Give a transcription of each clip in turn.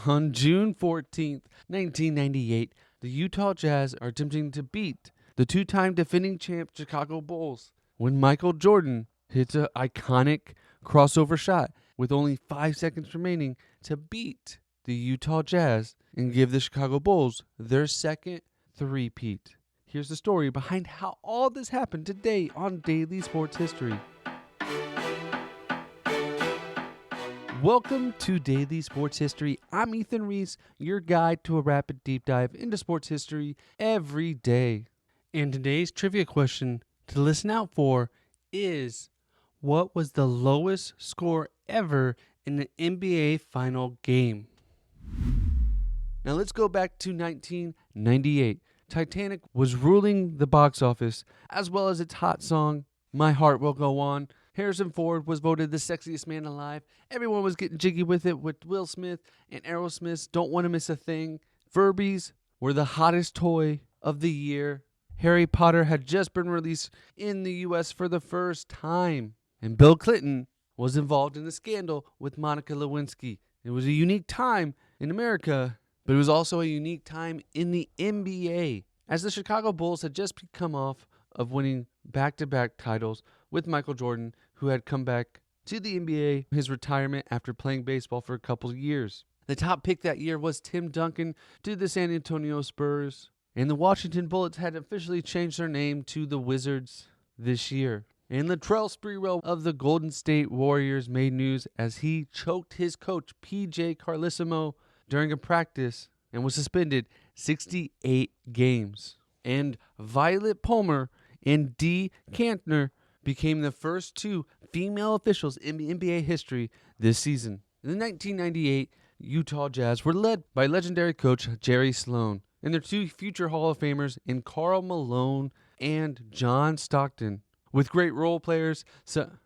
On June 14th, 1998, the Utah Jazz are attempting to beat the two-time defending champ Chicago Bulls when Michael Jordan hits an iconic crossover shot with only 5 seconds remaining to beat the Utah Jazz and give the Chicago Bulls their second three-peat. Here's the story behind how all this happened today on Daily Sports History. Welcome to Daily Sports History. I'm Ethan Reese, your guide to a rapid deep dive into sports history every day. And today's trivia question to listen out for is, what was the lowest score ever in an NBA final game? Now let's go back to 1998. Titanic was ruling the box office, as well as its hot song, My Heart Will Go On. Harrison Ford was voted the sexiest man alive. Everyone was getting jiggy with it with Will Smith and Aerosmith's Don't Want to Miss a Thing. Furbies were the hottest toy of the year. Harry Potter had just been released in the U.S. for the first time. And Bill Clinton was involved in a scandal with Monica Lewinsky. It was a unique time in America, but it was also a unique time in the NBA, as the Chicago Bulls had just come off of winning back-to-back titles with Michael Jordan, who had come back to the NBA, his retirement after playing baseball for a couple years. The top pick that year was Tim Duncan to the San Antonio Spurs, and the Washington Bullets had officially changed their name to the Wizards this year. And Latrell Sprewell of the Golden State Warriors made news as he choked his coach, P.J. Carlesimo, during a practice and was suspended 68 games. And Violet Palmer and Dee Kantner became the first two female officials in NBA history this season. In the 1998 Utah Jazz were led by legendary coach Jerry Sloan and their two future Hall of Famers in Karl Malone and John Stockton, with great role players filling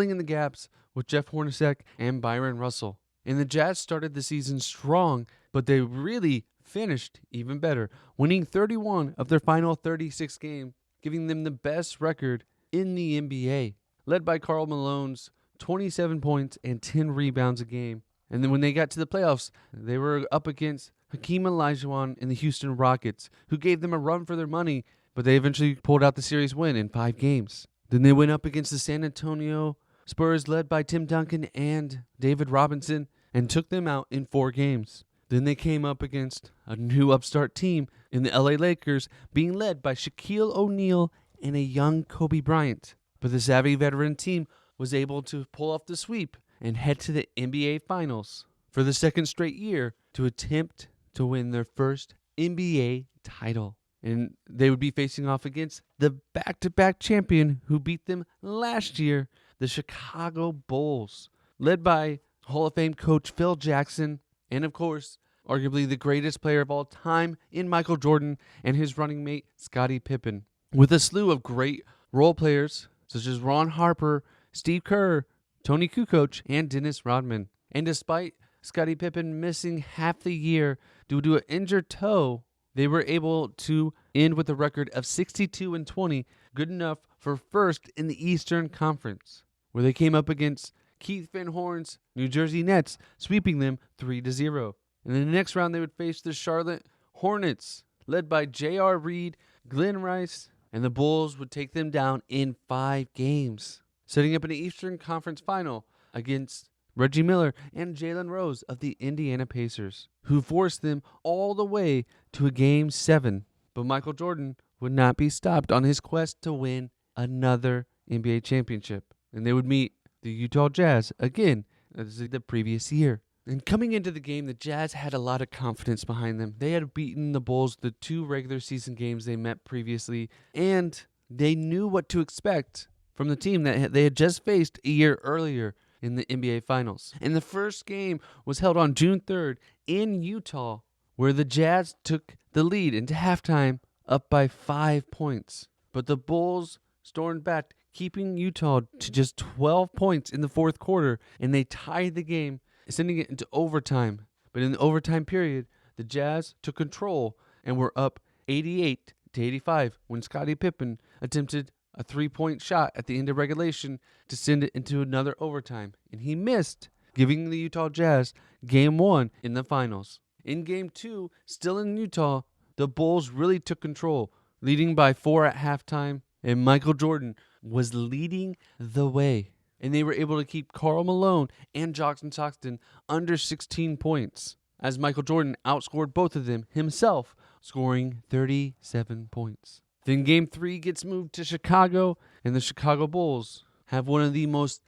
in the gaps with Jeff Hornacek and Byron Russell. And the Jazz started the season strong, but they really finished even better, winning 31 of their final 36 games, giving them the best record in the NBA, led by Karl Malone's 27 points and 10 rebounds a game. And then when they got to the playoffs, they were up against Hakeem Olajuwon and the Houston Rockets, who gave them a run for their money, but they eventually pulled out the series win in 5 games. Then they went up against the San Antonio Spurs, led by Tim Duncan and David Robinson, and took them out in 4 games. Then they came up against a new upstart team in the LA Lakers, being led by Shaquille O'Neal and a young Kobe Bryant. But the savvy veteran team was able to pull off the sweep and head to the NBA Finals for the second straight year to attempt to win their first NBA title. And they would be facing off against the back-to-back champion who beat them last year, the Chicago Bulls, led by Hall of Fame coach Phil Jackson, and of course, arguably the greatest player of all time in Michael Jordan and his running mate Scottie Pippen, with a slew of great role players such as Ron Harper, Steve Kerr, Tony Kukoc, and Dennis Rodman. And despite Scottie Pippen missing half the year due to an injured toe, they were able to end with a record of 62-20, good enough for first in the Eastern Conference, where they came up against Keith Van Horn's New Jersey Nets, sweeping them 3-0. And in the next round, they would face the Charlotte Hornets, led by J.R. Reed, Glenn Rice, and the Bulls would take them down in 5 games, setting up an Eastern Conference final against Reggie Miller and Jalen Rose of the Indiana Pacers, who forced them all the way to a Game 7. But Michael Jordan would not be stopped on his quest to win another NBA championship, and they would meet the Utah Jazz again as the previous year. And coming into the game, the Jazz had a lot of confidence behind them. They had beaten the Bulls the 2 regular season games they met previously, and they knew what to expect from the team that they had just faced a year earlier in the NBA Finals. And the first game was held on June 3rd in Utah, where the Jazz took the lead into halftime up by 5 points. But the Bulls stormed back, keeping Utah to just 12 points in the fourth quarter, and they tied the game, sending it into overtime. But in the overtime period, the Jazz took control and were up 88-85 when Scottie Pippen attempted a 3-point shot at the end of regulation to send it into another overtime, and he missed, giving the Utah Jazz Game 1 in the finals. In Game 2, still in Utah, the Bulls really took control, leading by 4 at halftime, and Michael Jordan was leading the way. And they were able to keep Karl Malone and John Stockton under 16 points, as Michael Jordan outscored both of them himself, scoring 37 points. Then Game 3 gets moved to Chicago, and the Chicago Bulls have one of the most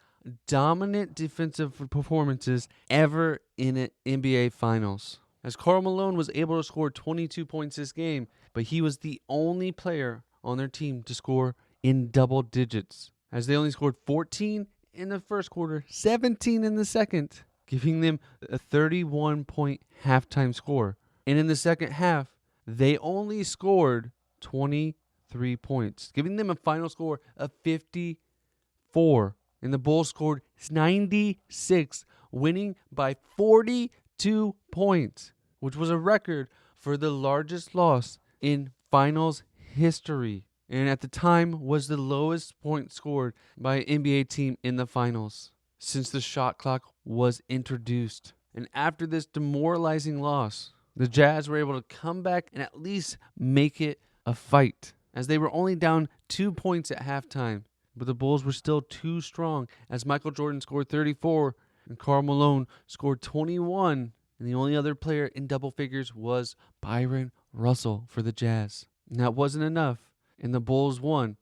dominant defensive performances ever in an NBA Finals. As Karl Malone was able to score 22 points this game, but he was the only player on their team to score in double digits, as they only scored 14 in the first quarter, 17 in the second, giving them a 31-point halftime score. And in the second half, they only scored 23 points, giving them a final score of 54. And the Bulls scored 96, winning by 42 points, which was a record for the largest loss in finals history. And at the time was the lowest point scored by an NBA team in the finals since the shot clock was introduced. And after this demoralizing loss, the Jazz were able to come back and at least make it a fight, as they were only down 2 points at halftime. But the Bulls were still too strong, as Michael Jordan scored 34 and Karl Malone scored 21. And the only other player in double figures was Byron Russell for the Jazz. And that wasn't enough, and the Bulls won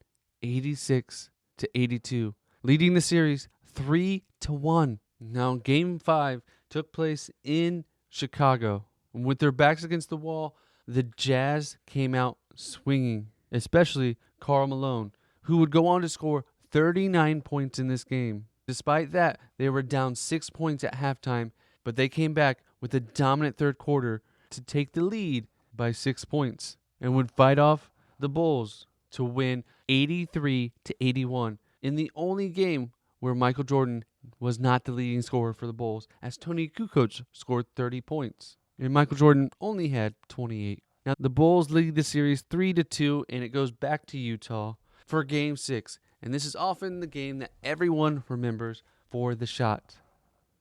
86-82, leading the series 3-1. Now, Game 5 took place in Chicago. And with their backs against the wall, the Jazz came out swinging, especially Karl Malone, who would go on to score 39 points in this game. Despite that, they were down 6 points at halftime, but they came back with a dominant third quarter to take the lead by 6 points and would fight off the Bulls to win 83-81 in the only game where Michael Jordan was not the leading scorer for the Bulls, as Tony Kukoc scored 30 points and Michael Jordan only had 28. Now the Bulls lead the series 3-2, and it goes back to Utah for Game 6, and this is often the game that everyone remembers for the shot.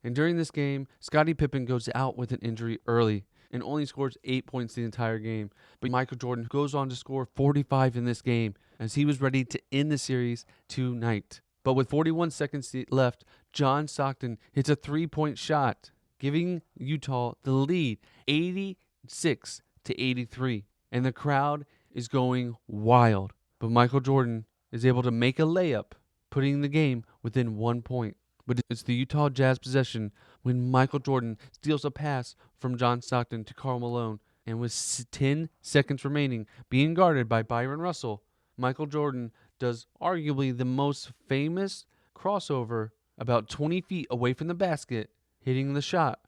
And during this game, Scottie Pippen goes out with an injury early and only scores 8 points the entire game. But Michael Jordan goes on to score 45 in this game, as he was ready to end the series tonight. But with 41 seconds left, John Stockton hits a 3-point shot, giving Utah the lead 86-83. And the crowd is going wild. But Michael Jordan is able to make a layup, putting the game within 1 point. But it's the Utah Jazz possession when Michael Jordan steals a pass from John Stockton to Karl Malone, and with 10 seconds remaining, being guarded by Byron Russell, Michael Jordan does arguably the most famous crossover about 20 feet away from the basket, hitting the shot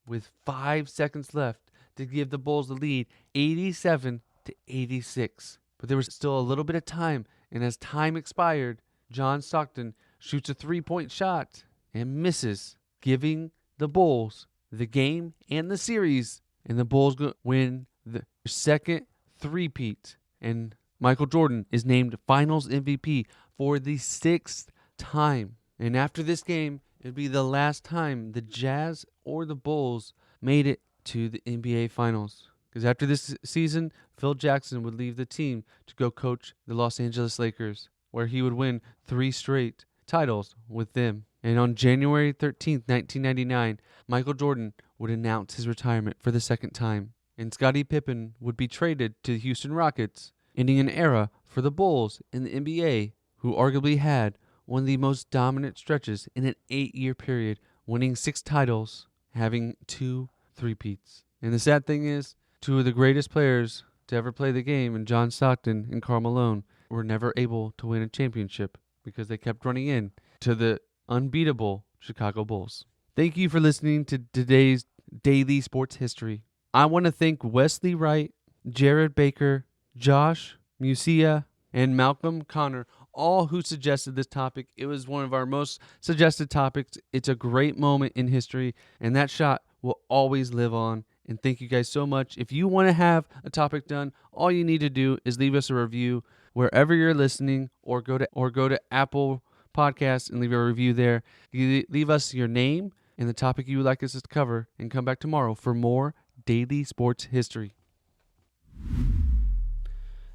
with 5 seconds left to give the Bulls the lead 87-86. But there was still a little bit of time, and as time expired, John Stockton shoots a 3-point shot and misses, giving the Bulls the game and the series. And the Bulls win the second three-peat. And Michael Jordan is named Finals MVP for the 6th time. And after this game, it would be the last time the Jazz or the Bulls made it to the NBA Finals. Because after this season, Phil Jackson would leave the team to go coach the Los Angeles Lakers, where he would win 3 straight titles with them. And on January 13th, 1999, Michael Jordan would announce his retirement for the 2nd time. And Scottie Pippen would be traded to the Houston Rockets, ending an era for the Bulls in the NBA, who arguably had one of the most dominant stretches in an 8-year period, winning 6 titles, having 2 three-peats. And the sad thing is, 2 of the greatest players to ever play the game, and John Stockton and Karl Malone, were never able to win a championship because they kept running in to the unbeatable Chicago Bulls. Thank you for listening to today's Daily Sports History. I want to thank Wesley Wright, Jared Baker, Josh Musia, and Malcolm Connor, all who suggested this topic. It was one of our most suggested topics. It's a great moment in history, and that shot will always live on. And thank you guys so much. If you want to have a topic done, all you need to do is leave us a review wherever you're listening, or go to Apple Podcasts and leave a review there. You leave us your name, and the topic you would like us to cover, and come back tomorrow for more daily sports history.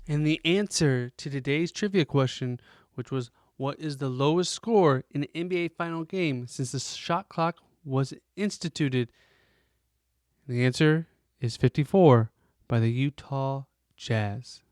And the answer to today's trivia question, which was, what is the lowest score in an NBA final game since the shot clock was instituted? The answer is 54 by the Utah Jazz.